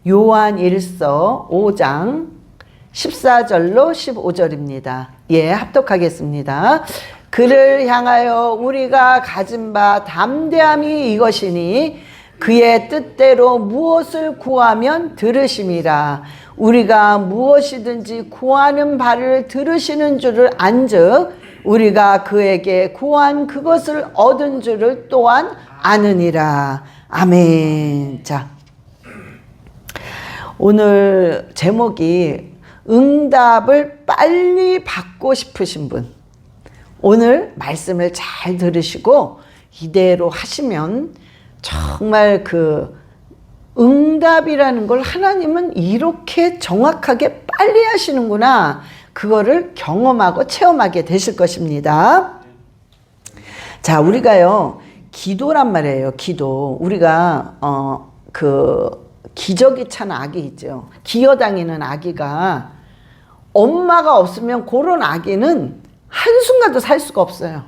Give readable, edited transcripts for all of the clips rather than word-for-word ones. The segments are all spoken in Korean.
요한일서 5장 14절로 15절입니다. 예, 합독하겠습니다. 그를 향하여 우리가 가진 바 담대함이 이것이니 그의 뜻대로 무엇을 구하면 들으심이라. 우리가 무엇이든지 구하는 바를 들으시는 줄을 안즉 우리가 그에게 구한 그것을 얻은 줄을 또한 아느니라. 아멘. 자, 오늘 제목이 응답을 빨리 받고 싶으신 분, 오늘 말씀을 잘 들으시고 이대로 하시면 정말 그 응답이라는 걸 하나님은 이렇게 정확하게 빨리 하시는구나, 그거를 경험하고 체험하게 되실 것입니다. 자, 우리가요 기도란 말이에요. 기도. 우리가 그 기저귀 찬 아기 있죠. 기어다니는 아기가 엄마가 없으면 그런 아기는 한순간도 살 수가 없어요.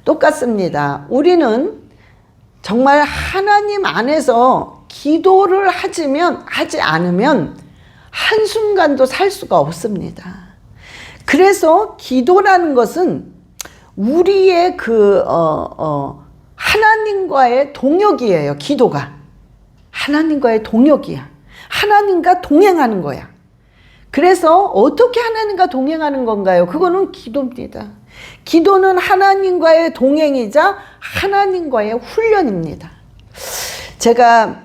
똑같습니다. 우리는 정말 하나님 안에서 기도를 하지 않으면 한순간도 살 수가 없습니다. 그래서 기도라는 것은 우리의 하나님과의 동역이에요. 기도가 하나님과의 동역이야. 하나님과 동행하는 거야. 그래서 어떻게 하나님과 동행하는 건가요? 그거는 기도입니다. 기도는 하나님과의 동행이자 하나님과의 훈련입니다. 제가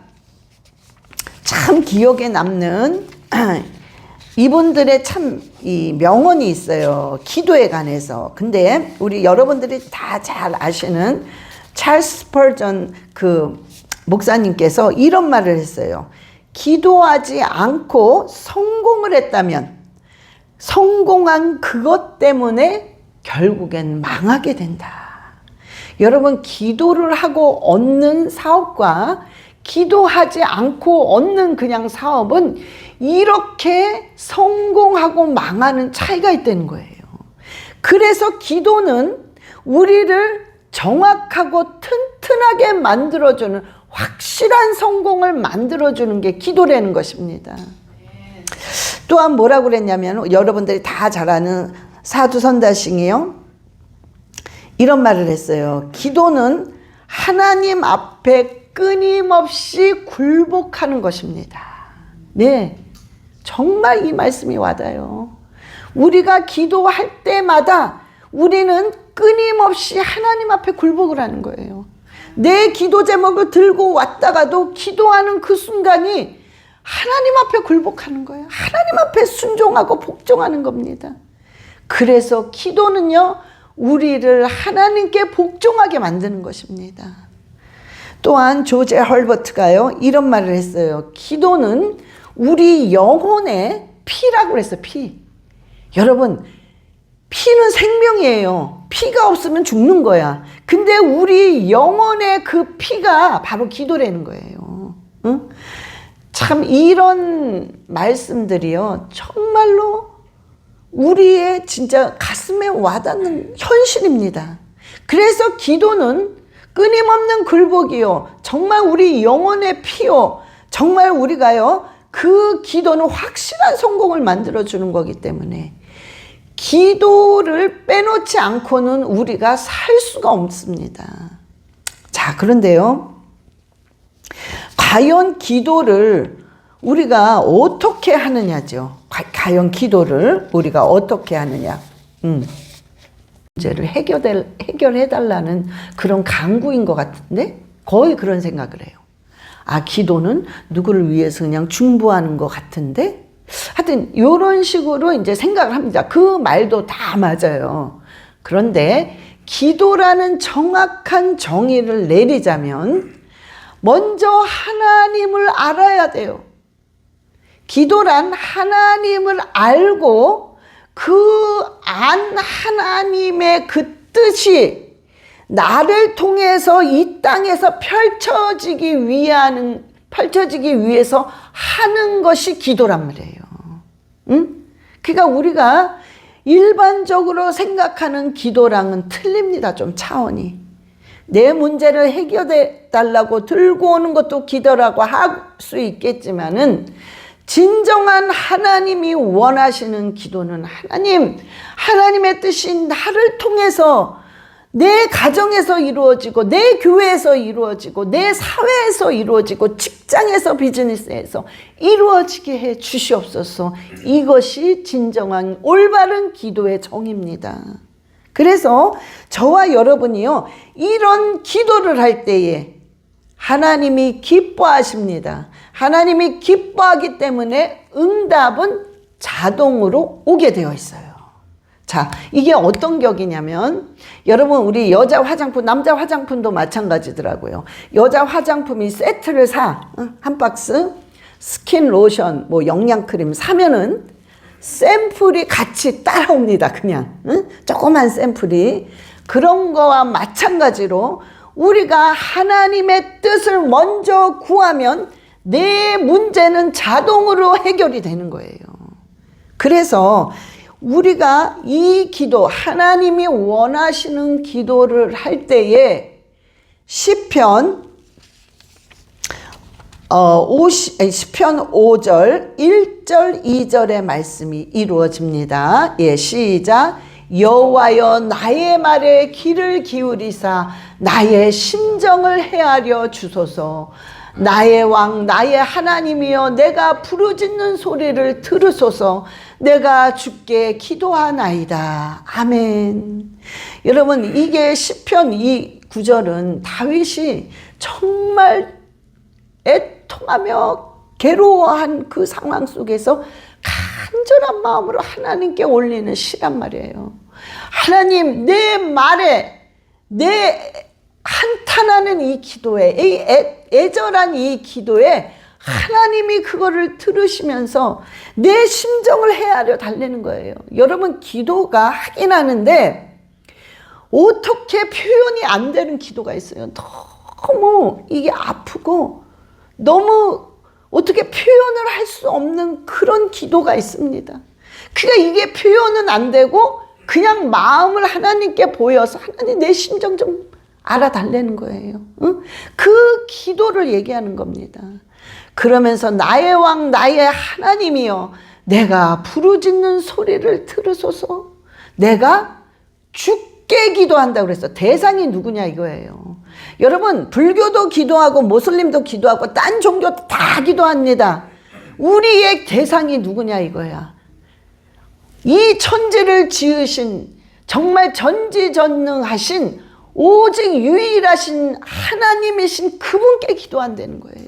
참 기억에 남는 이분들의 참 이 명언이 있어요. 기도에 관해서. 근데 우리 여러분들이 다 잘 아시는 찰스 스펄전 그 목사님께서 이런 말을 했어요. 기도하지 않고 성공을 했다면 성공한 그것 때문에 결국엔 망하게 된다. 여러분, 기도를 하고 얻는 사업과 기도하지 않고 얻는 그냥 사업은 이렇게 성공하고 망하는 차이가 있다는 거예요. 그래서 기도는 우리를 정확하고 튼튼하게 만들어주는, 확실한 성공을 만들어주는 게 기도라는 것입니다. 또한 뭐라고 그랬냐면, 여러분들이 다 잘 아는 사두선다싱이요, 이런 말을 했어요. 기도는 하나님 앞에 끊임없이 굴복하는 것입니다. 네, 정말 이 말씀이 와닿아요. 우리가 기도할 때마다 우리는 끊임없이 하나님 앞에 굴복을 하는 거예요. 내 기도 제목을 들고 왔다가도 기도하는 그 순간이 하나님 앞에 굴복하는 거예요. 하나님 앞에 순종하고 복종하는 겁니다. 그래서 기도는요, 우리를 하나님께 복종하게 만드는 것입니다. 또한 조제 헐버트가요 이런 말을 했어요. 기도는 우리 영혼의 피라고 그랬어요. 피. 여러분, 피는 생명이에요. 피가 없으면 죽는 거야. 근데 우리 영혼의 그 피가 바로 기도라는 거예요. 응? 참 이런 말씀들이요, 정말로 우리의 진짜 가슴에 와닿는 현실입니다. 그래서 기도는 끊임없는 굴복이요, 정말 우리 영혼의 피요, 정말 우리가요 그 기도는 확실한 성공을 만들어주는 거기 때문에 기도를 빼놓지 않고는 우리가 살 수가 없습니다. 자, 그런데요, 과연 기도를 우리가 어떻게 하느냐죠. 과연 기도를 우리가 어떻게 하느냐. 문제를 해결해달라는 그런 강구인 것 같은데, 거의 그런 생각을 해요. 아, 기도는 누구를 위해서 그냥 중보하는 것 같은데, 하여튼 이런 식으로 이제 생각을 합니다. 그 말도 다 맞아요. 그런데 기도라는 정확한 정의를 내리자면 먼저 하나님을 알아야 돼요. 기도란 하나님을 알고 그 안 하나님의 그 뜻이 나를 통해서 이 땅에서 펼쳐지기 위해서 하는 것이 기도란 말이에요. 응? 그러니까 우리가 일반적으로 생각하는 기도랑은 틀립니다. 좀 차원이. 내 문제를 해결해 달라고 들고 오는 것도 기도라고 할 수 있겠지만은 진정한 하나님이 원하시는 기도는 하나님의 뜻이 나를 통해서 내 가정에서 이루어지고 내 교회에서 이루어지고 내 사회에서 이루어지고 직장에서 비즈니스에서 이루어지게 해 주시옵소서. 이것이 진정한 올바른 기도의 정의입니다. 그래서 저와 여러분이요, 이런 기도를 할 때에 하나님이 기뻐하십니다. 하나님이 기뻐하기 때문에 응답은 자동으로 오게 되어 있어요. 자, 이게 어떤 격이냐면, 여러분, 우리 여자 화장품, 남자 화장품도 마찬가지더라고요. 여자 화장품이 세트를 한 박스, 스킨 로션, 뭐 영양크림 사면은 샘플이 같이 따라옵니다. 그냥 조그만 샘플이. 그런 거와 마찬가지로 우리가 하나님의 뜻을 먼저 구하면 내 문제는 자동으로 해결이 되는 거예요. 그래서 우리가 이 기도, 하나님이 원하시는 기도를 할 때에 시편 5절 1절 2절의 말씀이 이루어집니다. 예, 시작. 여호와여 나의 말에 귀를 기울이사 나의 심정을 헤아려 주소서. 나의 왕 나의 하나님이여 내가 부르짖는 소리를 들으소서. 내가 주께 기도하나이다. 아멘. 여러분, 이게 시편 이 구절은 다윗이 정말 애통하며 괴로워한 그 상황 속에서 간절한 마음으로 하나님께 올리는 시란 말이에요. 하나님, 내 말에, 내 한탄하는 이 기도에, 이 애절한 이 기도에 하나님이 그거를 들으시면서 내 심정을 헤아려 달래는 거예요. 여러분, 기도가 하긴 하는데 어떻게 표현이 안 되는 기도가 있어요. 너무 이게 아프고 너무 어떻게 표현을 할 수 없는 그런 기도가 있습니다. 그러니까 이게 표현은 안 되고 그냥 마음을 하나님께 보여서 하나님 내 심정 좀 알아달라는 거예요. 응? 그 기도를 얘기하는 겁니다. 그러면서 나의 왕 나의 하나님이여 내가 부르짖는 소리를 들으소서. 내가 죽게 기도한다고 그랬어. 대상이 누구냐 이거예요. 여러분, 불교도 기도하고 모슬림도 기도하고 딴 종교도 다 기도합니다. 우리의 대상이 누구냐 이거야. 이 천지를 지으신 정말 전지전능하신 오직 유일하신 하나님이신 그분께 기도한다는 거예요.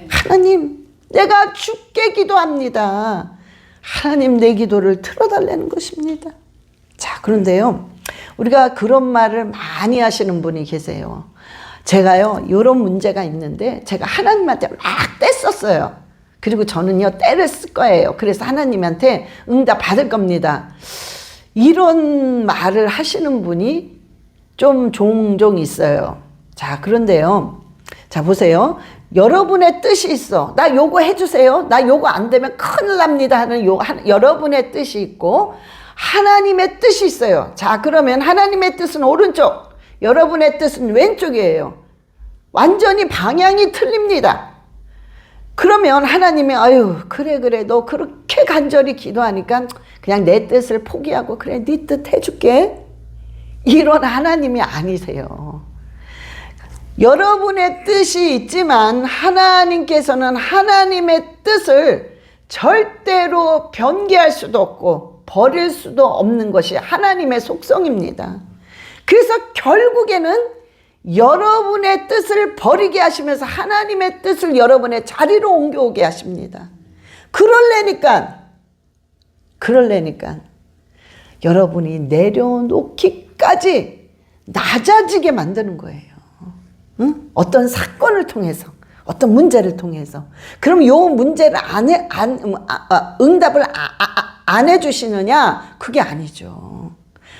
하나님, 내가 죽게 기도합니다. 하나님, 내 기도를 들어달라는 것입니다. 자, 그런데요, 우리가 그런 말을 많이 하시는 분이 계세요. 제가요, 이런 문제가 있는데 제가 하나님한테 막 뗐었어요. 그리고 저는요, 때를 쓸 거예요. 그래서 하나님한테 응답 받을 겁니다. 이런 말을 하시는 분이 좀 종종 있어요. 자, 그런데요, 자, 보세요. 여러분의 뜻이 있어. 나 요거 해주세요. 나 요거 안 되면 큰일 납니다 하는 여러분의 뜻이 있고 하나님의 뜻이 있어요. 자, 그러면 하나님의 뜻은 오른쪽, 여러분의 뜻은 왼쪽이에요. 완전히 방향이 틀립니다. 그러면 하나님이 아유 그래 너 그렇게 간절히 기도하니까 그냥 내 뜻을 포기하고 그래 네 뜻 해줄게. 이런 하나님이 아니세요. 여러분의 뜻이 있지만 하나님께서는 하나님의 뜻을 절대로 변개할 수도 없고 버릴 수도 없는 것이 하나님의 속성입니다. 그래서 결국에는 여러분의 뜻을 버리게 하시면서 하나님의 뜻을 여러분의 자리로 옮겨오게 하십니다. 그러려니까 여러분이 내려놓기까지 낮아지게 만드는 거예요. 응? 어떤 사건을 통해서, 어떤 문제를 통해서. 그럼 요 문제를 응답을 안 해주시느냐? 그게 아니죠.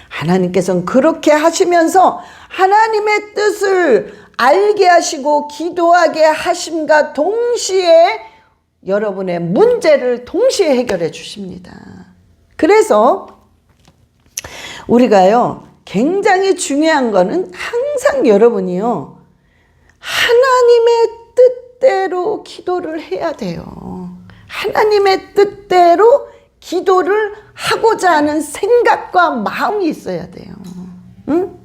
하나님께서는 그렇게 하시면서 하나님의 뜻을 알게 하시고 기도하게 하심과 동시에 여러분의 문제를 동시에 해결해 주십니다. 그래서 우리가요, 굉장히 중요한 거는 항상 여러분이요, 하나님의 뜻대로 기도를 해야 돼요. 하나님의 뜻대로 기도를 하고자 하는 생각과 마음이 있어야 돼요. 응?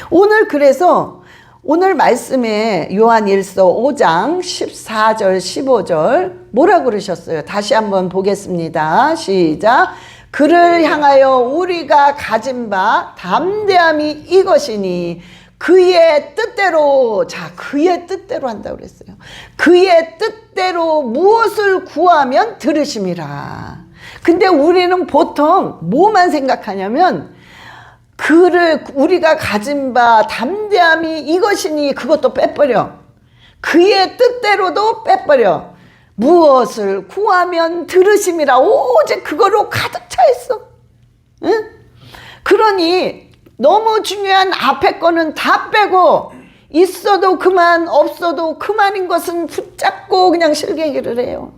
오늘 그래서 오늘 말씀에 요한일서 5장 14절 15절 뭐라고 그러셨어요? 다시 한번 보겠습니다. 시작. 그를 향하여 우리가 가진 바 담대함이 이것이니 그의 뜻대로, 자, 그의 뜻대로 한다고 그랬어요. 그의 뜻대로 무엇을 구하면 들으심이라. 근데 우리는 보통 뭐만 생각하냐면 우리가 가진 바 담대함이 이것이니 그것도 빼버려. 그의 뜻대로도 빼버려. 무엇을 구하면 들으심이라. 오직 그거로 가득 차 있어. 응? 그러니 너무 중요한 앞에 거는 다 빼고 있어도 그만 없어도 그만인 것은 붙잡고 그냥 실갱이를 해요.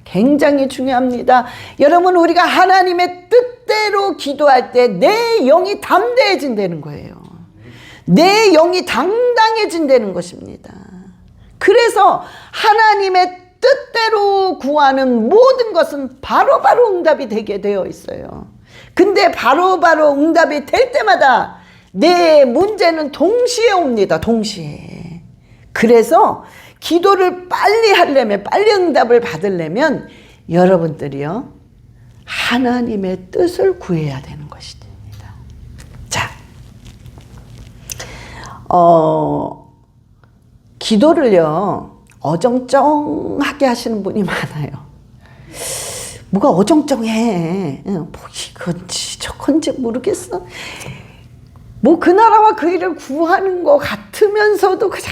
굉장히 중요합니다. 여러분, 우리가 하나님의 뜻대로 기도할 때 내 영이 담대해진다는 거예요. 내 영이 당당해진다는 것입니다. 그래서 하나님의 뜻대로 구하는 모든 것은 바로바로 응답이 되게 되어 있어요. 근데 바로바로 응답이 될 때마다 내 문제는 동시에 옵니다. 동시에. 그래서 기도를 빨리 하려면, 빨리 응답을 받으려면 여러분들이요, 하나님의 뜻을 구해야 되는 것입니다. 자, 기도를요, 어정쩡하게 하시는 분이 많아요. 뭐가 어정쩡해. 뭐 이건지 저건지 모르겠어. 뭐 그 나라와 그 일을 구하는 것 같으면서도 그냥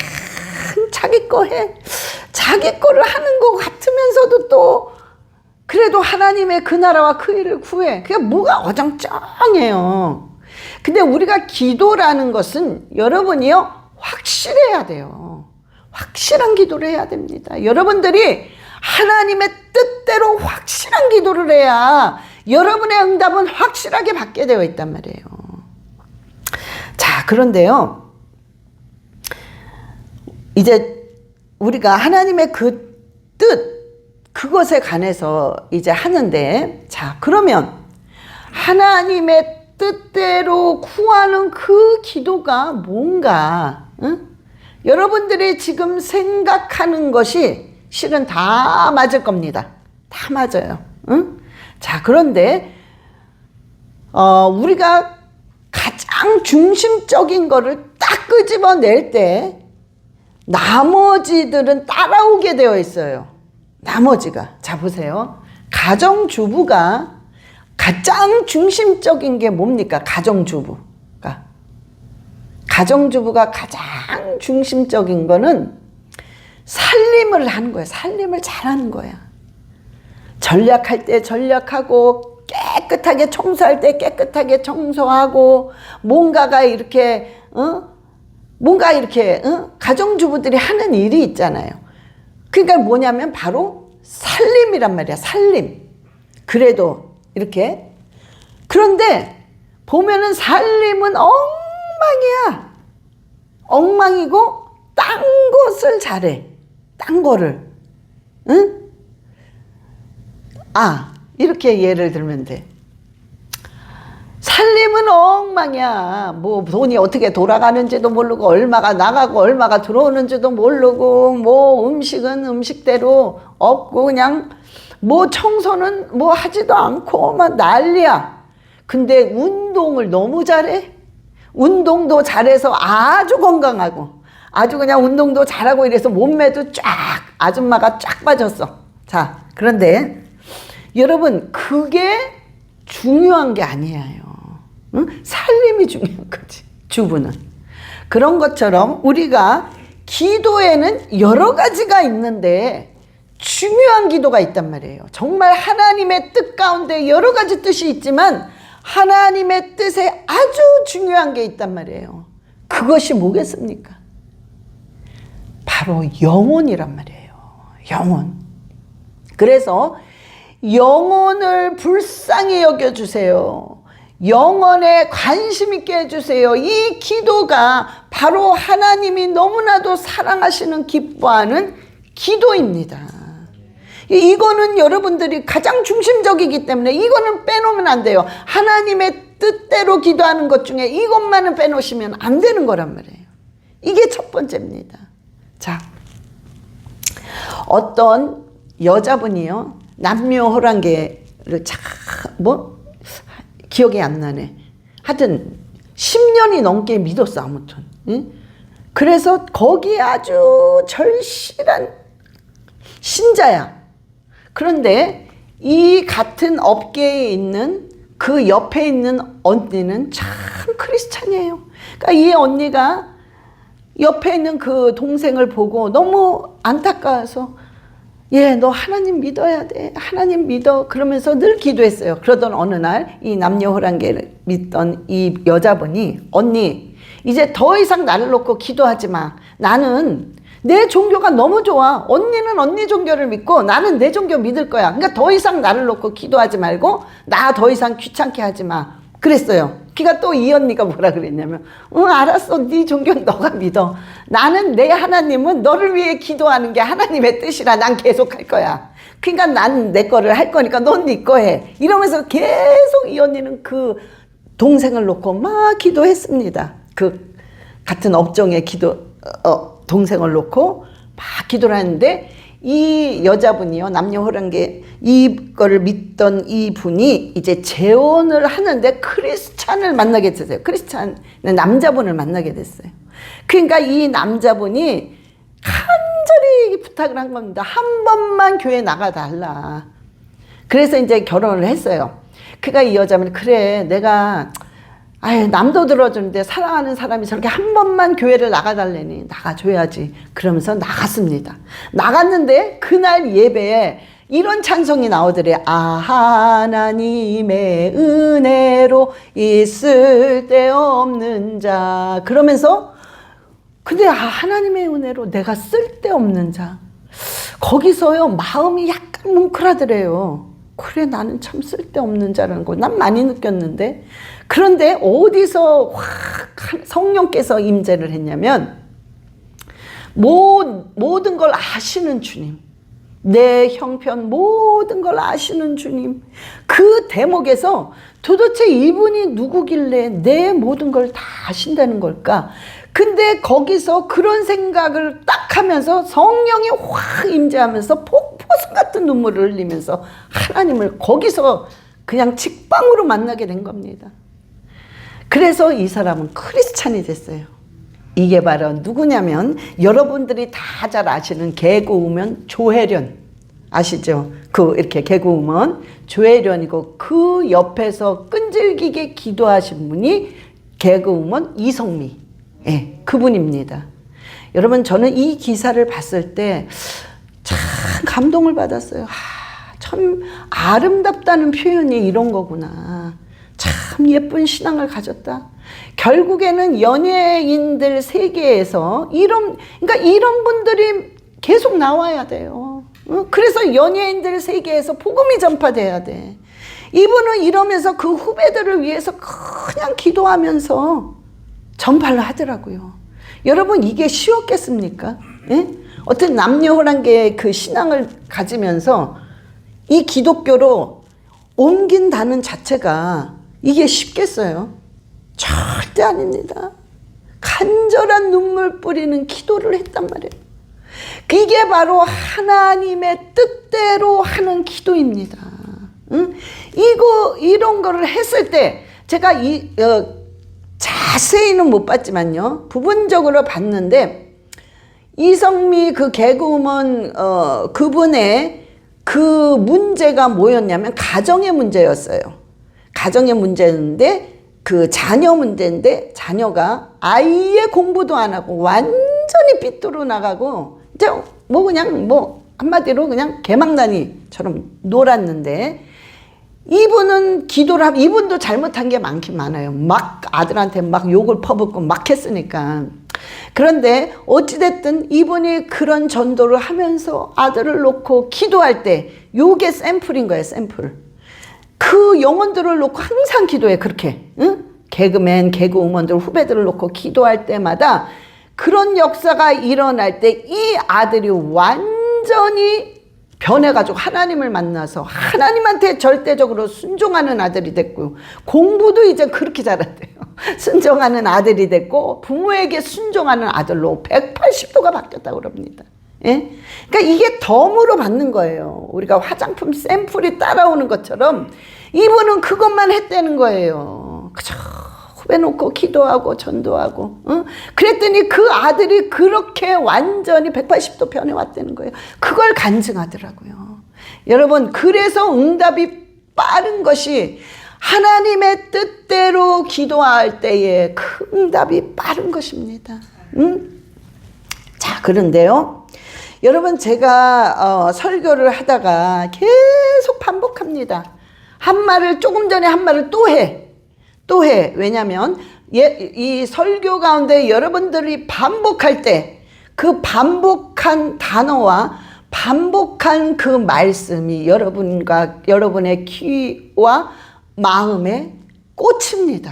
자기 거 해. 자기 거를 하는 것 같으면서도 또 그래도 하나님의 그 나라와 그 일을 구해. 그게 뭐가 어정쩡해요. 근데 우리가 기도라는 것은 여러분이요, 확실해야 돼요. 확실한 기도를 해야 됩니다. 여러분들이 하나님의 뜻대로 확실한 기도를 해야 여러분의 응답은 확실하게 받게 되어 있단 말이에요. 자, 그런데요, 이제 우리가 하나님의 그 뜻, 그것에 관해서 이제 하는데, 자, 그러면 하나님의 뜻대로 구하는 그 기도가 뭔가, 응? 여러분들이 지금 생각하는 것이 실은 다 맞을 겁니다. 다 맞아요. 응? 자, 그런데 우리가 가장 중심적인 거를 딱 끄집어낼 때 나머지들은 따라오게 되어 있어요. 나머지가. 자, 보세요. 가정주부가 가장 중심적인 게 뭡니까? 가정주부가 가장 중심적인 거는 살림을 하는 거야. 살림을 잘하는 거야. 전략할 때 전략하고, 깨끗하게 청소할 때 깨끗하게 청소하고, 뭔가가 이렇게 가정주부들이 하는 일이 있잖아요. 그러니까 뭐냐면 바로 살림이란 말이야. 살림. 그래도 이렇게. 그런데 보면은 살림은 엉망이야. 엉망이고 딴 것을 잘해. 딴 거를. 응? 이렇게 예를 들면 돼. 살림은 엉망이야. 뭐 돈이 어떻게 돌아가는지도 모르고, 얼마가 나가고 얼마가 들어오는지도 모르고, 뭐 음식은 음식대로 없고, 그냥 뭐 청소는 뭐 하지도 않고 막 난리야. 근데 운동을 너무 잘해. 운동도 잘해서 아주 건강하고, 아주 그냥 운동도 잘하고 이래서 몸매도 쫙, 아줌마가 쫙 빠졌어. 자, 그런데 여러분, 그게 중요한 게 아니에요. 응? 살림이 중요한 거지, 주부는. 그런 것처럼 우리가 기도에는 여러 가지가 있는데 중요한 기도가 있단 말이에요. 정말 하나님의 뜻 가운데 여러 가지 뜻이 있지만 하나님의 뜻에 아주 중요한 게 있단 말이에요. 그것이 뭐겠습니까? 바로 영혼이란 말이에요. 영혼. 그래서 영혼을 불쌍히 여겨주세요. 영혼에 관심 있게 해주세요. 이 기도가 바로 하나님이 너무나도 사랑하시는 기뻐하는 기도입니다. 이거는 여러분들이 가장 중심적이기 때문에 이거는 빼놓으면 안 돼요. 하나님의 뜻대로 기도하는 것 중에 이것만은 빼놓으시면 안 되는 거란 말이에요. 이게 첫 번째입니다. 자, 어떤 여자분이요, 남녀호랑개를 기억이 안 나네. 하여튼 10년이 넘게 믿었어, 아무튼. 응? 그래서 거기에 아주 절실한 신자야. 그런데 이 같은 업계에 있는 그 옆에 있는 언니는 참 크리스찬이에요. 그러니까 이 언니가 옆에 있는 그 동생을 보고 너무 안타까워서, 예, 너 하나님 믿어야 돼. 하나님 믿어. 그러면서 늘 기도했어요. 그러던 어느 날 이 남녀호랑개를 믿던 이 여자분이, 언니, 이제 더 이상 나를 놓고 기도하지 마. 나는 내 종교가 너무 좋아. 언니는 언니 종교를 믿고 나는 내 종교 믿을 거야. 그러니까 더 이상 나를 놓고 기도하지 말고 나 더 이상 귀찮게 하지 마. 그랬어요. 그러니까 또 이 언니가 뭐라 그랬냐면, 알았어. 네 종교는 너가 믿어. 나는 내 하나님은 너를 위해 기도하는 게 하나님의 뜻이라 난 계속 할 거야. 그러니까 난 내 거를 할 거니까 넌 네 거 해. 이러면서 계속 이 언니는 그 동생을 놓고 막 기도했습니다. 그 같은 업종의 동생을 놓고 막 기도를 하는데, 이 여자분이요, 남녀호랑개 이거를 믿던 이 분이 이제 재혼을 하는데 크리스찬을 만나게 됐어요. 크리스찬 남자분을 만나게 됐어요. 그러니까 이 남자분이 간절히 부탁을 한 겁니다. 한 번만 교회 나가달라. 그래서 이제 결혼을 했어요. 그러니까 이 여자분이, 그래, 내가 남도 들어주는데 사랑하는 사람이 저렇게 한 번만 교회를 나가달래니 나가줘야지. 그러면서 나갔습니다. 나갔는데 그날 예배에 이런 찬송이 나오더래. 하나님의 은혜로 있을 데 없는 자. 그러면서, 근데 하나님의 은혜로 내가 쓸데없는 자. 거기서요, 마음이 약간 뭉클하더래요. 그래, 나는 참 쓸데없는 자라는 거 난 많이 느꼈는데. 그런데 어디서 확 성령께서 임재를 했냐면, 모든 걸 아시는 주님, 내 형편 모든 걸 아시는 주님, 그 대목에서 도대체 이분이 누구길래 내 모든 걸 다 아신다는 걸까? 근데 거기서 그런 생각을 딱 하면서 성령이 확 임재하면서 폭포수 같은 눈물을 흘리면서 하나님을 거기서 그냥 직방으로 만나게 된 겁니다. 그래서 이 사람은 크리스찬이 됐어요. 이게 바로 누구냐면, 여러분들이 다 잘 아시는 개그우먼 조혜련 아시죠? 이렇게 개그우먼 조혜련이고, 그 옆에서 끈질기게 기도하신 분이 개그우먼 이성미, 예, 그분입니다. 여러분, 저는 이 기사를 봤을 때 참 감동을 받았어요. 참 아름답다는 표현이 이런 거구나. 참 예쁜 신앙을 가졌다. 결국에는 연예인들 세계에서 그러니까 이런 분들이 계속 나와야 돼요. 그래서 연예인들 세계에서 복음이 전파돼야 돼. 이분은 이러면서 그 후배들을 위해서 그냥 기도하면서 전파를 하더라고요. 여러분, 이게 쉬웠겠습니까? 예? 어떤 남녀호랑개의 그 신앙을 가지면서 이 기독교로 옮긴다는 자체가 이게 쉽겠어요? 절대 아닙니다. 간절한 눈물 뿌리는 기도를 했단 말이에요. 이게 바로 하나님의 뜻대로 하는 기도입니다. 응? 이런 거를 했을 때, 제가 자세히는 못 봤지만요, 부분적으로 봤는데, 이성미 그 개그우먼 그분의 그 문제가 뭐였냐면 가정의 문제였어요. 가정의 문제였는데, 그 자녀 문제인데, 자녀가 아예 공부도 안 하고 완전히 삐뚤어 나가고, 이제 한마디로 그냥 개망나니처럼 놀았는데, 이분은 이분도 잘못한 게 많긴 많아요. 막 아들한테 막 욕을 퍼붓고 막 했으니까. 그런데 어찌됐든 이분이 그런 전도를 하면서 아들을 놓고 기도할 때, 요게 샘플인 거예요, 샘플. 그 그 영혼들을 놓고 항상 기도해. 그렇게, 응? 개그맨, 개그우먼들, 후배들을 놓고 기도할 때마다 그런 역사가 일어날 때 이 아들이 완전히 변해가지고 하나님을 만나서 하나님한테 절대적으로 순종하는 아들이 됐고요. 공부도 이제 그렇게 잘한대요. 순종하는 아들이 됐고 부모에게 순종하는 아들로 180도가 바뀌었다고 그럽니다. 예? 그러니까 이게 덤으로 받는 거예요. 우리가 화장품 샘플이 따라오는 것처럼 이분은 그것만 했다는 거예요. 그죠? 후배 놓고 기도하고 전도하고, 응? 그랬더니 그 아들이 그렇게 완전히 180도 변해왔다는 거예요. 그걸 간증하더라고요. 여러분, 그래서 응답이 빠른 것이 하나님의 뜻대로 기도할 때에 그 응답이 빠른 것입니다. 응? 자, 그런데요. 여러분, 제가 설교를 하다가 계속 반복합니다. 한 말을 조금 전에 한 말을 또 해. 왜냐면 이 설교 가운데 여러분들이 반복할 때 그 반복한 단어와 반복한 그 말씀이 여러분의 귀와 마음에 꽂힙니다.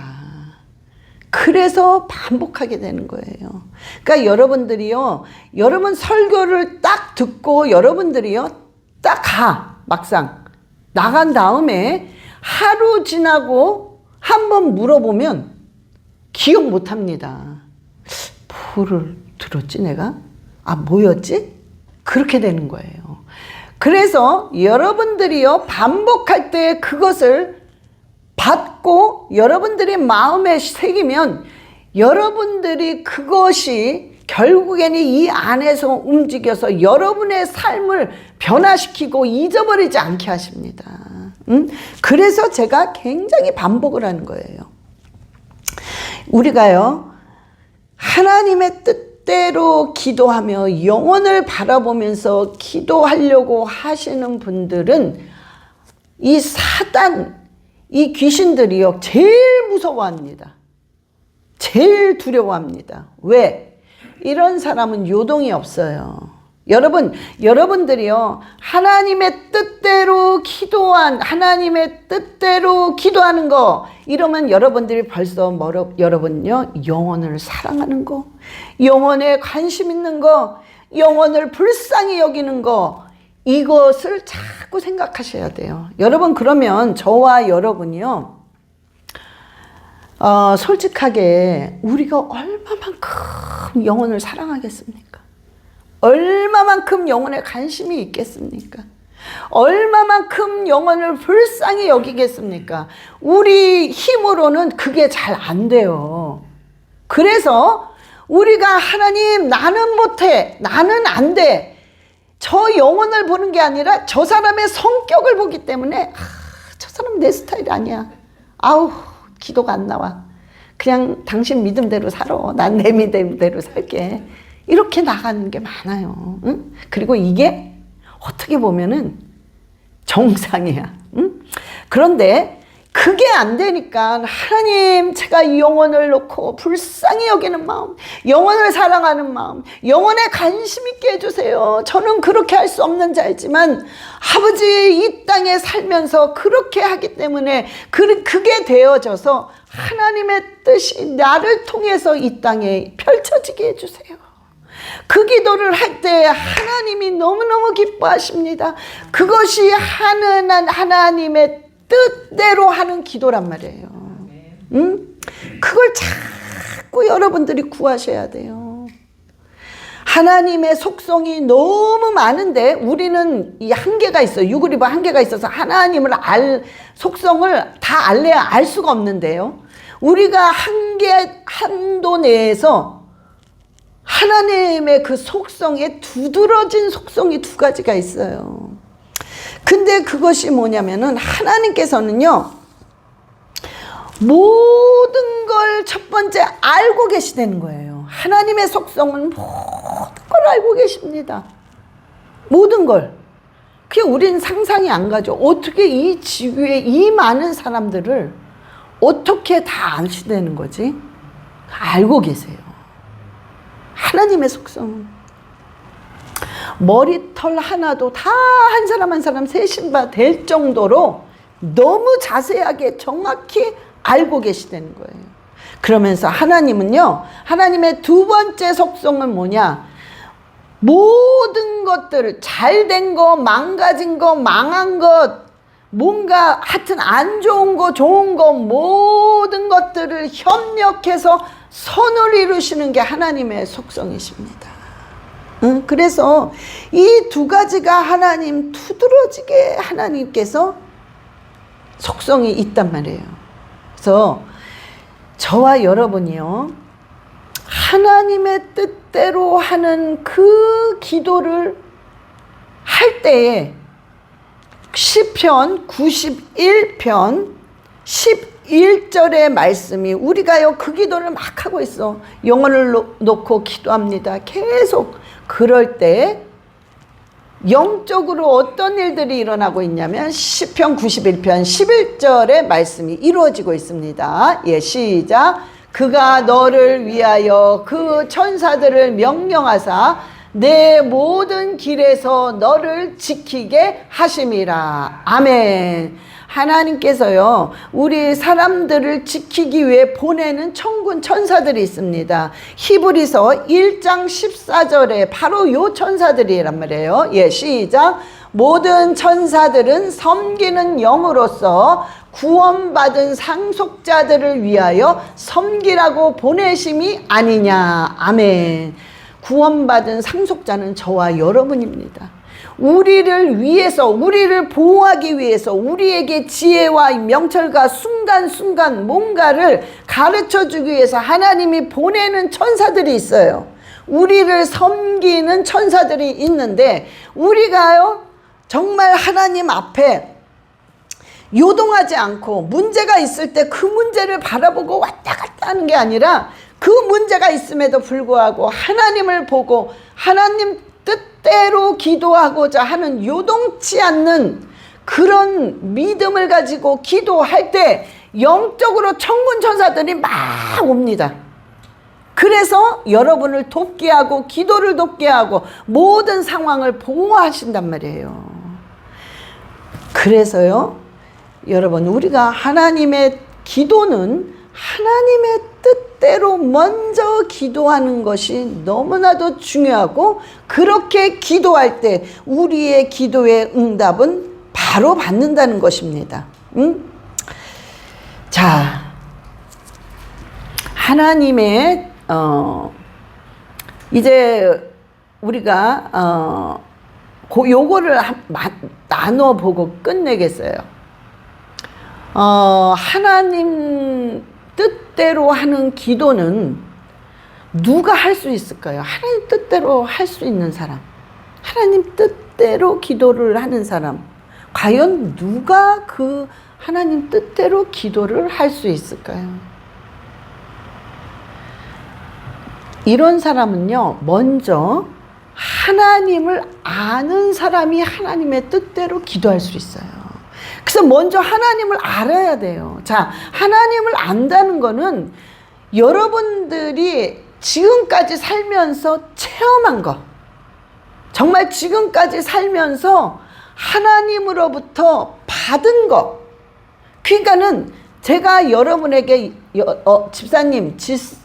그래서 반복하게 되는 거예요. 그러니까 여러분들이요, 여러분 설교를 딱 듣고 여러분들이요, 딱 막상 나간 다음에 하루 지나고 한번 물어보면 기억 못 합니다. 뭐를 들었지 내가? 뭐였지? 그렇게 되는 거예요. 그래서 여러분들이요, 반복할 때 그것을 받고 여러분들이 마음에 새기면 여러분들이 그것이 결국에는 이 안에서 움직여서 여러분의 삶을 변화시키고 잊어버리지 않게 하십니다. 그래서 제가 굉장히 반복을 하는 거예요. 우리가요, 하나님의 뜻대로 기도하며 영혼을 바라보면서 기도하려고 하시는 분들은 이 사단, 이 귀신들이요, 제일 무서워합니다. 제일 두려워합니다. 왜? 이런 사람은 요동이 없어요. 여러분들이요, 하나님의 뜻대로 하나님의 뜻대로 기도하는 거, 이러면 여러분들이 벌써 여러분요, 영혼을 사랑하는 거, 영혼에 관심 있는 거, 영혼을 불쌍히 여기는 거, 이것을 자꾸 생각하셔야 돼요. 여러분, 그러면 저와 여러분이요, 솔직하게 우리가 얼마만큼 영혼을 사랑하겠습니까? 얼마만큼 영혼에 관심이 있겠습니까? 얼마만큼 영혼을 불쌍히 여기겠습니까? 우리 힘으로는 그게 잘 안 돼요. 그래서 우리가 하나님, 나는 못해, 나는 안 돼, 저 영혼을 보는 게 아니라 저 사람의 성격을 보기 때문에 저 사람 내 스타일 아니야, 기도가 안 나와, 그냥 당신 믿음대로 살아, 난 내 믿음대로 살게, 이렇게 나가는 게 많아요. 응? 그리고 이게 어떻게 보면은 정상이야. 응? 그런데 그게 안 되니까 하나님, 제가 이 영혼을 놓고 불쌍히 여기는 마음, 영혼을 사랑하는 마음, 영혼에 관심 있게 해주세요. 저는 그렇게 할 수 없는 자이지만 아버지, 이 땅에 살면서 그렇게 하기 때문에 그게 되어져서 하나님의 뜻이 나를 통해서 이 땅에 펼쳐지게 해주세요. 그 기도를 할 때 하나님이 너무너무 기뻐하십니다. 그것이 하나님의 뜻대로 하는 기도란 말이에요. 응? 그걸 자꾸 여러분들이 구하셔야 돼요. 하나님의 속성이 너무 많은데 우리는 이 한계가 있어요. 유그리브 한계가 있어서 하나님을 속성을 다 알래야 알 수가 없는데요. 우리가 한도 내에서 하나님의 그 속성에 두드러진 속성이 두 가지가 있어요. 근데 그것이 뭐냐면은 하나님께서는요, 모든 걸 첫 번째 알고 계시다는 거예요. 하나님의 속성은 모든 걸 알고 계십니다. 모든 걸. 그게 우린 상상이 안 가죠. 어떻게 이 지구에 이 많은 사람들을 어떻게 다 아시다는 거지? 알고 계세요. 하나님의 속성은 머리털 하나도 다 한 사람 한 사람 세신바 될 정도로 너무 자세하게 정확히 알고 계시다는 거예요. 그러면서 하나님은요, 하나님의 두 번째 속성은 뭐냐? 모든 것들을, 잘된 거, 망가진 거, 망한 것, 뭔가 하여튼 안 좋은 거, 좋은 거, 모든 것들을 협력해서 선을 이루시는 게 하나님의 속성이십니다. 그래서 이 두 가지가 하나님 두드러지게 하나님께서 속성이 있단 말이에요. 그래서 저와 여러분이요, 하나님의 뜻대로 하는 그 기도를 할 때에 시편 91편 11절의 말씀이, 우리가요 그 기도를 막 하고 있어. 영혼을 놓고 기도합니다. 계속. 그럴 때 영적으로 어떤 일들이 일어나고 있냐면 시편 91편 11절의 말씀이 이루어지고 있습니다. 예, 시작. 그가 너를 위하여 그 천사들을 명령하사 내 모든 길에서 너를 지키게 하심이라. 아멘. 하나님께서요, 우리 사람들을 지키기 위해 보내는 천군 천사들이 있습니다. 히브리서 1장 14절에 바로 요 천사들이란 말이에요. 예, 시작. 모든 천사들은 섬기는 영으로서 구원받은 상속자들을 위하여 섬기라고 보내심이 아니냐. 아멘. 구원받은 상속자는 저와 여러분입니다. 우리를 위해서, 우리를 보호하기 위해서, 우리에게 지혜와 명철과 순간순간 뭔가를 가르쳐주기 위해서 하나님이 보내는 천사들이 있어요. 우리를 섬기는 천사들이 있는데, 우리가요 정말 하나님 앞에 요동하지 않고 문제가 있을 때 그 문제를 바라보고 왔다 갔다 하는 게 아니라, 그 문제가 있음에도 불구하고 하나님을 보고 하나님 뜻대로 기도하고자 하는 요동치 않는 그런 믿음을 가지고 기도할 때 영적으로 천군 천사들이 막 옵니다. 그래서 여러분을 돕게 하고 기도를 돕게 하고 모든 상황을 보호하신단 말이에요. 그래서요, 여러분, 우리가 하나님의 기도는 하나님의 뜻대로 먼저 기도하는 것이 너무나도 중요하고, 그렇게 기도할 때 우리의 기도의 응답은 바로 받는다는 것입니다. 자, 하나님의 이제 우리가 요거를 나눠 보고 끝내겠어요. 하나님 뜻대로 하는 기도는 누가 할 수 있을까요? 하나님 뜻대로 할 수 있는 사람, 하나님 뜻대로 기도를 하는 사람, 과연 누가 그 하나님 뜻대로 기도를 할 수 있을까요? 이런 사람은요, 먼저 하나님을 아는 사람이 하나님의 뜻대로 기도할 수 있어요. 그래서 먼저 하나님을 알아야 돼요. 자, 하나님을 안다는 거는 여러분들이 지금까지 살면서 체험한 거, 정말 지금까지 살면서 하나님으로부터 받은 거. 그러니까는 제가 여러분에게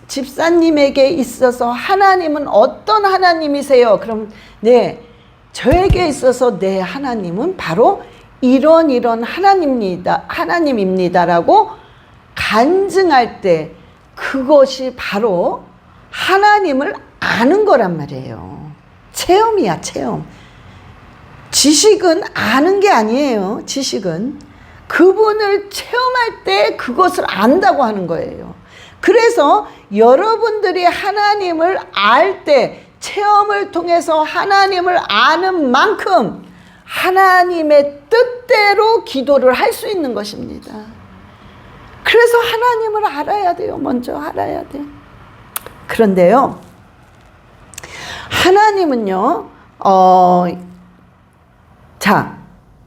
집사님에게 있어서 하나님은 어떤 하나님이세요? 그럼 네, 저에게 있어서 내 하나님은 바로 이런 하나님입니다라고 간증할 때, 그것이 바로 하나님을 아는 거란 말이에요. 체험이야, 체험. 지식은 아는 게 아니에요. 지식은 그분을 체험할 때 그것을 안다고 하는 거예요. 그래서 여러분들이 하나님을 알 때, 체험을 통해서 하나님을 아는 만큼 하나님의 뜻대로 기도를 할 수 있는 것입니다. 그래서 하나님을 알아야 돼요. 먼저 알아야 돼요. 그런데요, 하나님은요, 자,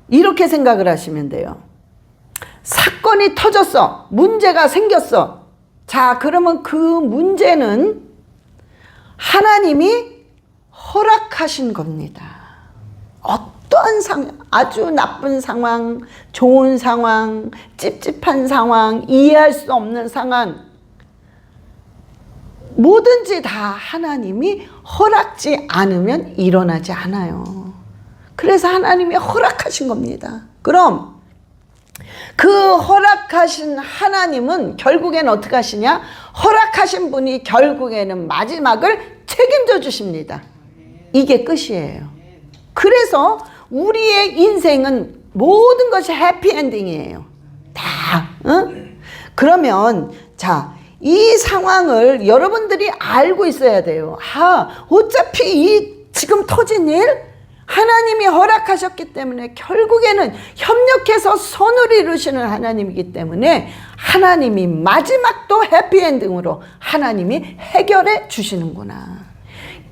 이렇게 생각을 하시면 돼요. 사건이 터졌어. 문제가 생겼어. 자, 그러면 그 문제는 하나님이 허락하신 겁니다. 어떤 어떠한 상황, 아주 나쁜 상황, 좋은 상황, 찝찝한 상황, 이해할 수 없는 상황, 뭐든지 다 하나님이 허락지 않으면 일어나지 않아요. 그래서 하나님이 허락하신 겁니다. 그럼 그 허락하신 하나님은 결국엔 어떻게 하시냐? 허락하신 분이 결국에는 마지막을 책임져 주십니다. 이게 끝이에요. 그래서 우리의 인생은 모든 것이 해피엔딩이에요. 다. 그러면 자, 이 상황을 여러분들이 알고 있어야 돼요. 어차피 이 지금 터진 일 하나님이 허락하셨기 때문에 결국에는 협력해서 선을 이루시는 하나님이기 때문에 하나님이 마지막도 해피엔딩으로 하나님이 해결해 주시는구나.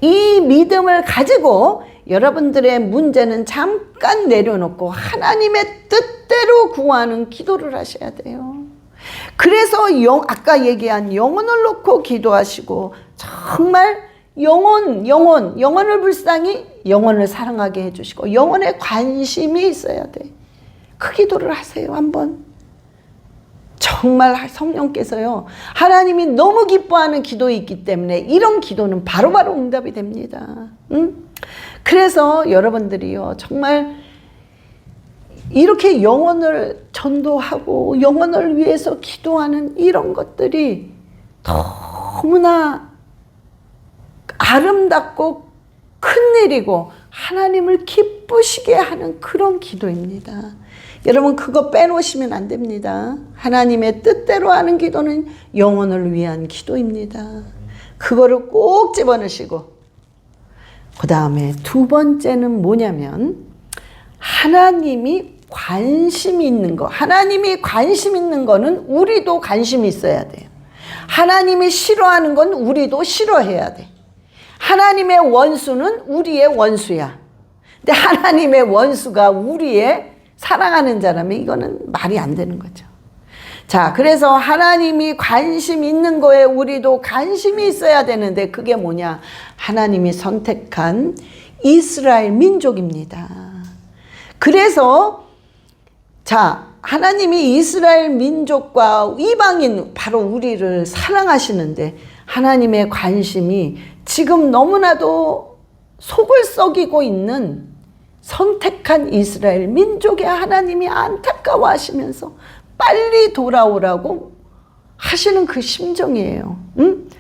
이 믿음을 가지고 여러분들의 문제는 잠깐 내려놓고 하나님의 뜻대로 구하는 기도를 하셔야 돼요. 그래서 아까 얘기한 영혼을 놓고 기도하시고 정말 영혼을 불쌍히 영혼을 사랑하게 해주시고 영혼에 관심이 있어야 돼. 그 기도를 하세요. 한번. 정말 성령께서요, 하나님이 너무 기뻐하는 기도가 있기 때문에 이런 기도는 바로바로 응답이 됩니다. 그래서 여러분들이요, 정말 이렇게 영혼을 전도하고 영혼을 위해서 기도하는 이런 것들이 너무나 아름답고 큰일이고 하나님을 기쁘시게 하는 그런 기도입니다. 여러분, 그거 빼놓으시면 안 됩니다. 하나님의 뜻대로 하는 기도는 영혼을 위한 기도입니다. 그거를 꼭 집어넣으시고, 그 다음에 두 번째는 뭐냐면 하나님이 관심이 있는 거. 하나님이 관심 있는 거는 우리도 관심이 있어야 돼요. 하나님이 싫어하는 건 우리도 싫어해야 돼. 하나님의 원수는 우리의 원수야. 근데 하나님의 원수가 우리의 사랑하는 자라면 이거는 말이 안 되는 거죠. 자, 그래서 하나님이 관심 있는 거에 우리도 관심이 있어야 되는데 그게 뭐냐? 하나님이 선택한 이스라엘 민족입니다. 그래서 자, 하나님이 이스라엘 민족과 이방인 바로 우리를 사랑하시는데 하나님의 관심이 지금 너무나도 속을 썩이고 있는 선택한 이스라엘 민족의 하나님이 안타까워하시면서 빨리 돌아오라고 하시는 그 심정이에요.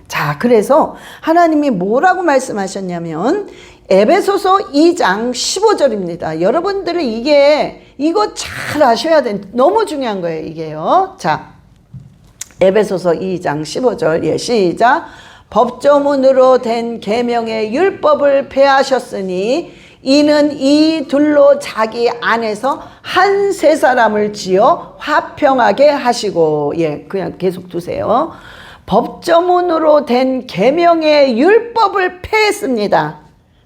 자, 그래서 하나님이 뭐라고 말씀하셨냐면 에베소서 2장 15절입니다. 여러분들은 이거 잘 아셔야 돼. 너무 중요한 거예요, 이게요. 자, 에베소서 2장 15절. 예, 시작. 법조문으로 된 계명의 율법을 폐하셨으니 이는 이 둘로 자기 안에서 한 세 사람을 지어 화평하게 하시고, 예, 그냥 계속 두세요. 법조문으로 된 계명의 율법을 폐했습니다.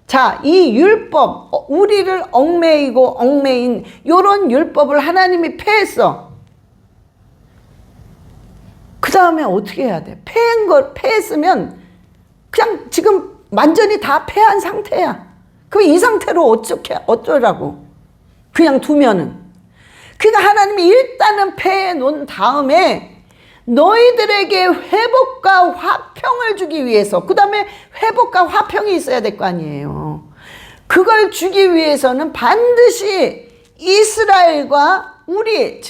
자, 이 율법, 우리를 얽매이고 얽매인 요런 율법을 하나님이 폐했어. 그 다음에 어떻게 해야 돼? 폐했으면 그냥 지금 완전히 다 폐한 상태야. 그럼 이 상태로 어쩌라고? 그냥 두면은. 그러니까 하나님이 일단은 폐해 놓은 다음에 너희들에게 회복과 화평을 주기 위해서, 그 다음에 회복과 화평이 있어야 될 거 아니에요. 그걸 주기 위해서는 반드시 이스라엘과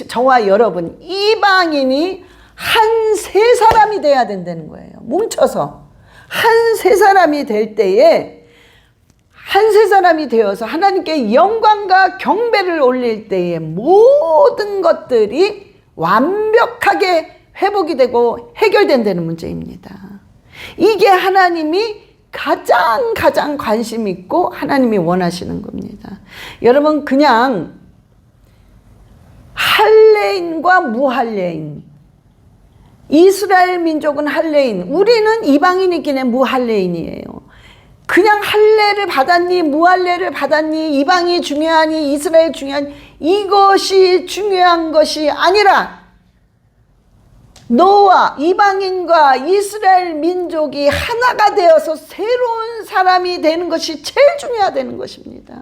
저와 여러분, 이방인이 한 세 사람이 돼야 된다는 거예요. 뭉쳐서. 한 세 사람이 될 때에 한 세 사람이 되어서 하나님께 영광과 경배를 올릴 때에 모든 것들이 완벽하게 회복이 되고 해결된다는 문제입니다. 이게 하나님이 가장 관심 있고 하나님이 원하시는 겁니다. 여러분, 그냥 할례인과 무할례인, 이스라엘 민족은 할례인, 우리는 이방인이긴 해 무할례인이에요. 그냥 할례를 받았니 무할례를 받았니, 이방이 중요하니 이스라엘 중요하니, 이것이 중요한 것이 아니라 너와 이방인과 이스라엘 민족이 하나가 되어서 새로운 사람이 되는 것이 제일 중요하다는 것입니다.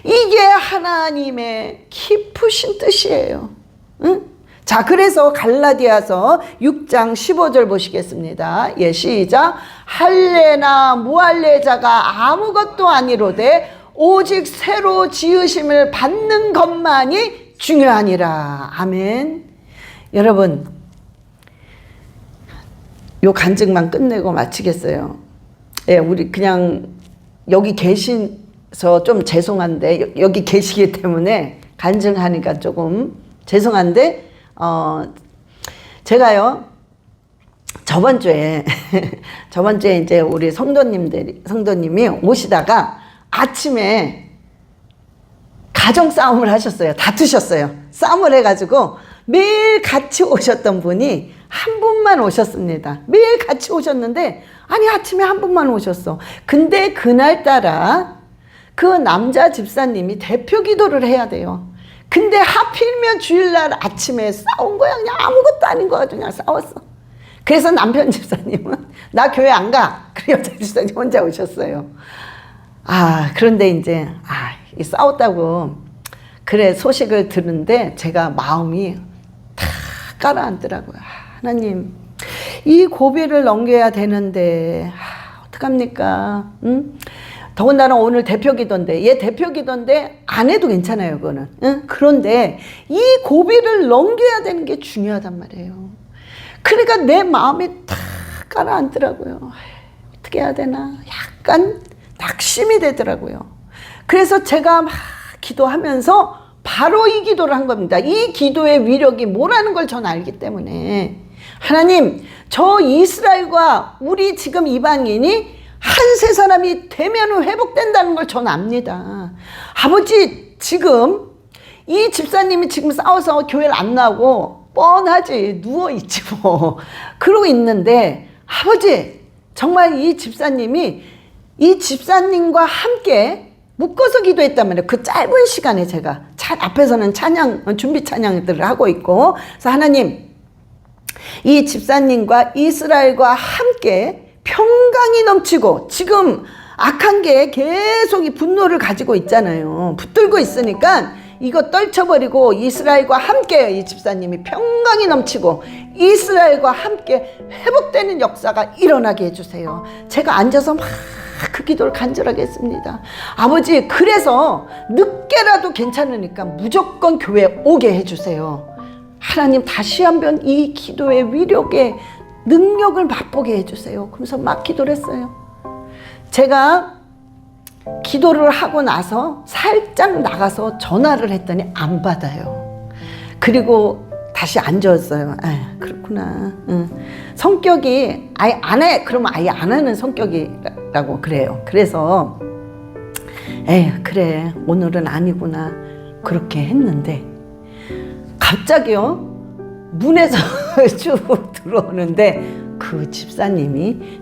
이게 하나님의 깊으신 뜻이에요. 응? 자, 그래서 갈라디아서 6장 15절 보시겠습니다. 예, 시작. 할례나 무할례자가 아무것도 아니로되 오직 새로 지으심을 받는 것만이 중요하니라. 아멘. 여러분, 요 간증만 끝내고 마치겠어요. 예, 우리 그냥 여기 계셔서 좀 죄송한데, 여기 계시기 때문에 간증하니까 조금 죄송한데, 제가요, 저번 주에 이제 우리 성도님이 오시다가 아침에 가정 싸움을 하셨어요. 다투셨어요. 싸움을 해가지고 매일 같이 오셨던 분이 한 분만 오셨습니다. 매일 같이 오셨는데, 아니, 아침에 한 분만 오셨어. 근데 그날따라 그 남자 집사님이 대표 기도를 해야 돼요. 근데 하필이면 주일날 아침에 싸운 거야. 그냥 아무것도 아닌 거 가지고 그냥 싸웠어. 그래서 남편 집사님은 나 교회 안 가. 그 여자 집사님 혼자 오셨어요. 그런데 이제 싸웠다고 그래 소식을 듣는데 제가 마음이 다 가라앉더라고요. 하나님, 이 고비를 넘겨야 되는데 어떡합니까? 응? 더군다나 오늘 대표 기도인데, 얘 대표 기도인데 안 해도 괜찮아요, 그거는. 응? 그런데 이 고비를 넘겨야 되는 게 중요하단 말이에요. 그러니까 내 마음이 다 가라앉더라고요. 어떻게 해야 되나? 약간 낙심이 되더라고요. 그래서 제가 막 기도하면서 바로 이 기도를 한 겁니다. 이 기도의 위력이 뭐라는 걸 전 알기 때문에, 하나님, 저 이스라엘과 우리 지금 이방인이 한 세 사람이 되면 회복된다는 걸 전 압니다. 아버지, 지금 이 집사님이 지금 싸워서 교회를 안 나오고 뻔하지, 누워있지 뭐 그러고 있는데, 아버지, 정말 이 집사님이 이 집사님과 함께 묶어서 기도했단 말이에요. 그 짧은 시간에 제가 앞에서는 준비 찬양들을 하고 있고, 그래서 하나님, 이 집사님과 이스라엘과 함께 평강이 넘치고, 지금 악한 게 계속 이 분노를 가지고 있잖아요. 붙들고 있으니까 이거 떨쳐버리고 이스라엘과 함께 이 집사님이 평강이 넘치고 이스라엘과 함께 회복되는 역사가 일어나게 해주세요. 제가 앉아서 막 그 기도를 간절하게 했습니다. 아버지, 그래서 늦게라도 괜찮으니까 무조건 교회에 오게 해주세요. 하나님, 다시 한번 이 기도의 위력의 능력을 맛보게 해주세요. 그러면서 막 기도를 했어요. 제가 기도를 하고 나서 살짝 나가서 전화를 했더니 안 받아요. 그리고 다시 앉았어요. 그렇구나. 성격이 아예 안 해. 그러면 아예 안 하는 성격이라고 그래요. 그래서 그래, 오늘은 아니구나. 그렇게 했는데 갑자기요, 문에서 쭉 들어오는데 그 집사님이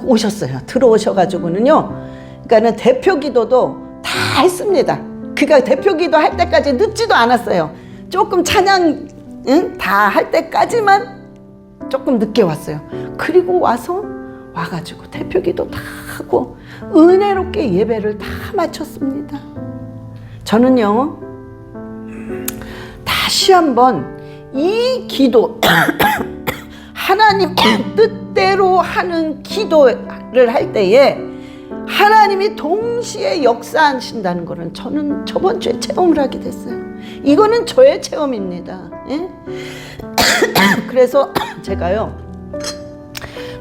오셨어요. 들어오셔가지고는요, 그러니까는 대표 기도도 다 했습니다. 그러니까 대표 기도 할 때까지 늦지도 않았어요. 조금 찬양 다 할 때까지만 조금 늦게 왔어요. 그리고 와가지고 대표 기도 다 하고 은혜롭게 예배를 다 마쳤습니다. 저는요, 다시 한번 이 기도 하나님 뜻대로 하는 기도를 할 때에 하나님이 동시에 역사하신다는 것은 저는 저번 주에 체험을 하게 됐어요. 이거는 저의 체험입니다. 예? 그래서 제가요,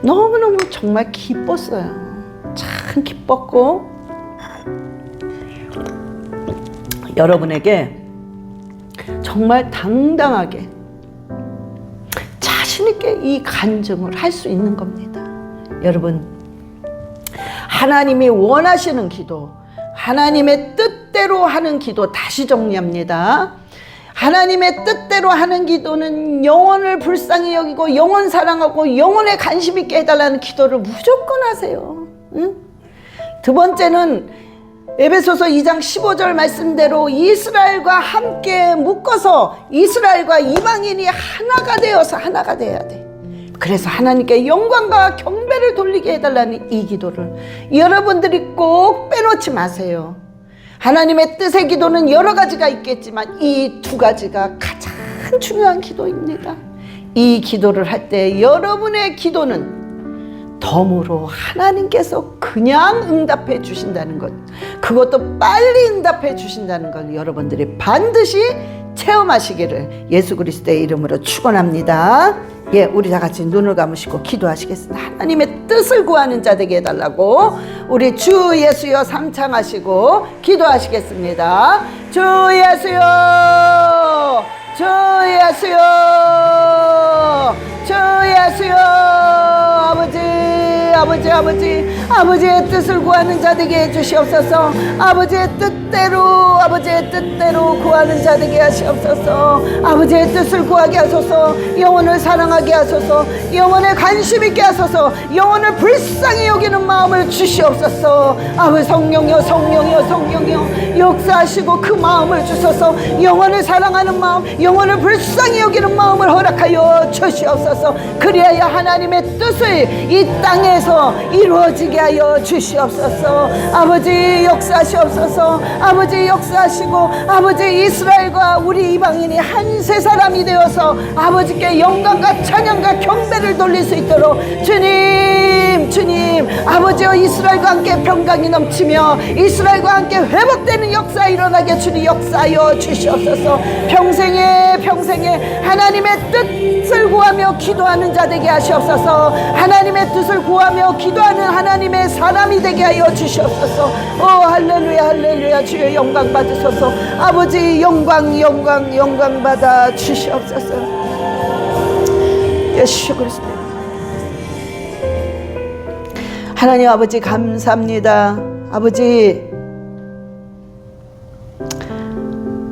너무너무 정말 기뻤어요. 참 기뻤고, 여러분에게 정말 당당하게 자신있게 이 간증을 할 수 있는 겁니다. 여러분, 하나님이 원하시는 기도, 하나님의 뜻대로 하는 기도, 다시 정리합니다. 하나님의 뜻대로 하는 기도는 영혼을 불쌍히 여기고 영혼 사랑하고 영혼에 관심 있게 해달라는 기도를 무조건 하세요. 응? 두 번째는 에베소서 2장 15절 말씀대로 이스라엘과 함께 묶어서 이스라엘과 이방인이 하나가 되어서 하나가 돼야 돼. 그래서 하나님께 영광과 경배를 돌리게 해달라는 이 기도를 여러분들이 꼭 빼놓지 마세요. 하나님의 뜻의 기도는 여러 가지가 있겠지만 이 두 가지가 가장 중요한 기도입니다. 이 기도를 할 때 여러분의 기도는 덤으로 하나님께서 그냥 응답해 주신다는 것, 그것도 빨리 응답해 주신다는 걸 여러분들이 반드시 체험하시기를 예수 그리스도의 이름으로 축원합니다. 예, 우리 다 같이 눈을 감으시고 기도하시겠습니다. 하나님의 뜻을 구하는 자 되게 해달라고 우리 주 예수여 삼창하시고 기도하시겠습니다. 주 예수여, 주 예수여, 주 예수여. 아버지의 뜻을 구하는 자 되게 해주시옵소서. 아버지의 뜻대로 구하는 자 되게 하시옵소서. 아버지의 뜻을 구하게 하소서. 영혼을 사랑하게 하소서. 영혼에 관심 있게 하소서. 영혼을 불쌍히 여기는 마음을 주시옵소서. 아버지 성령이여 역사하시고 그 마음을 주소서. 영혼을 사랑하는 마음, 영혼을 불쌍히 여기는 마음을 허락하여 주시옵소서. 그리하여 하나님의 뜻을 이 땅에서 이루어지게 하여 주시옵소서. 아버지 역사하시옵소서. 아버지 역사하시고 아버지 이스라엘과 우리 이방인이 한 세 사람이 되어서 아버지께 영광과 찬양과 경배를 돌릴 수 있도록 주님 아버지와 이스라엘과 함께 평강이 넘치며 이스라엘과 함께 회복되는 역사 일어나게 주님 역사하여 주시옵소서. 평생에 하나님의 뜻을 구하며 기도하는 자 되게 하시옵소서. 하나님의 뜻을 구하며 기도하는 하나님의 사람이 되게 하여 주시옵소서. 오 할렐루야 주여 영광 받으소서. 아버지 영광 받아 주시옵소서. 예수 그리스도 하나님 아버지 감사합니다. 아버지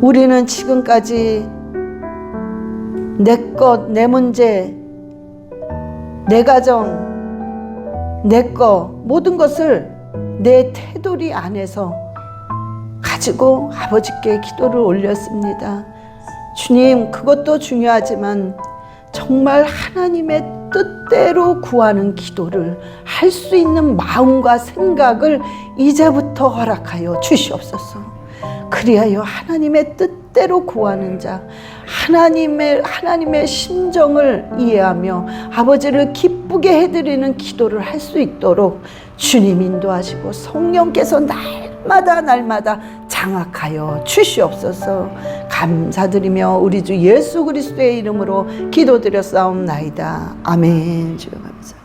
우리는 지금까지 내 것, 내 문제, 내 가정, 내 것 모든 것을 내 테두리 안에서 가지고 아버지께 기도를 올렸습니다. 주님 그것도 중요하지만 정말 하나님의 뜻대로 구하는 기도를 할 수 있는 마음과 생각을 이제부터 허락하여 주시옵소서. 그리하여 하나님의 뜻대로 구하는 자, 하나님의 심정을 이해하며 아버지를 기쁘게 해드리는 기도를 할 수 있도록 주님 인도하시고 성령께서 날마다 장악하여 주시옵소서. 감사드리며 우리 주 예수 그리스도의 이름으로 기도드렸사옵나이다. 아멘. 주여 감사합니다.